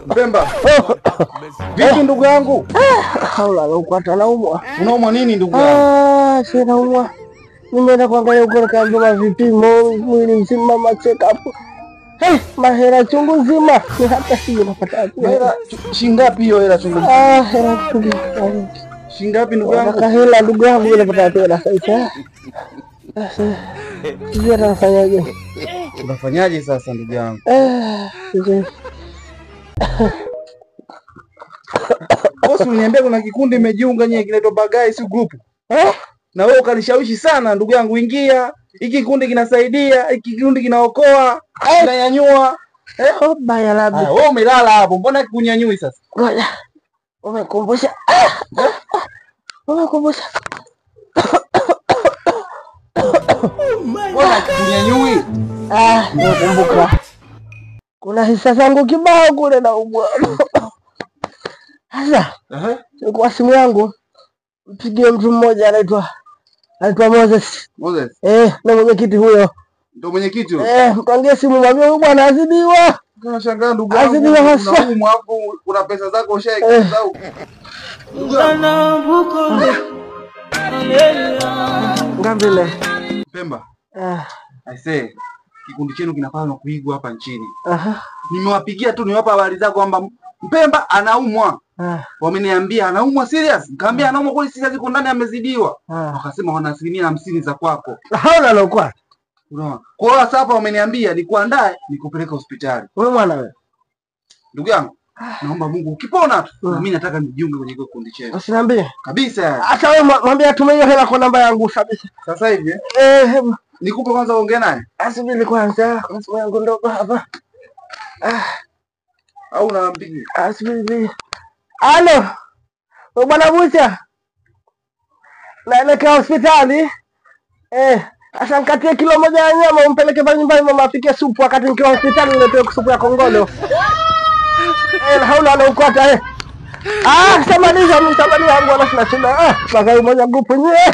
Mpemba. Vipi ndugu yangu? Haula ukata naumwa. Unaumwa nini ndugu yangu? Sina naumwa. Nimeenda kuangalia uko kaambiwa vipimo mwili mzima check up. Mahera chungu nzima. Ni hata sio napata. Mahera shingapi hiyo hela chungu? Hela chungu. Shingapi ndugu yangu? Hela ndugu yangu napata hela sasa. Sijui atafanyaje. Unafanyaje sasa ndugu yangu? Bosi uniambia kuna kikundi imejiunga nyewe kinaitwa Bagai si group. Na wewe ukanishawishi sana ndugu yangu, ingia. Hiki kikundi kinasaidia, hiki kikundi kinaokoa, kinanyanyua. Baya labda. Wewe umelala hapo, mbona kunyanyui sasa? Ngoja. Umekumbusha. Umekumbusha. Mbona kunyanyui? Nakumbuka. Kuna hisa zangu kibao kule na ubwa. Sasa, kwa simu yangu mpigie mtu mmoja anaitwa Moses. Moses? Na mwenyekiti huyo. Ndio mwenyekiti huyo? Mpangie simu mwambie huyu bwana azidiwa. Unashangaa ndugu yangu. Unaumwa hapo, kuna pesa zako ushaikuza huko. Ngambile. Pemba. I say, kikundi chenu kinapaswa kuigwa hapa nchini. Nimewapigia tu niwapa habari zako kwamba Mpemba anaumwa. Wameniambia anaumwa serious. Nikamwambia anaumwa kweli serious, yuko ndani amezidiwa. Wakasema wana 50% za kwako. Hauna lokwa. Unaona? Kwa hiyo sasa hapa wameniambia nikuandae nikupeleke hospitali. Wewe mwana wewe. Ndugu yangu, naomba Mungu ukipona tu, na mimi nataka nijiunge kwenye kikundi chenu. Usiniambie. Kabisa. Acha wewe mwambie atume hiyo hela kwa namba yangu kabisa. Sasa hivi nikupe kwanza ongea naye. Asubiri kwanza, kwa simu yangu ndogo hapa. Au unampigia? Asubiri. Halo. Bwana Bucha. Naelekea hospitali. Asa nikatie kilo moja ya nyama umpeleke pale nyumbani mama apike supu wakati nikiwa hospitali niletea supu ya kongolo. Hauna ukota samani wangu ana sina shida. Bagai moja grupu nye.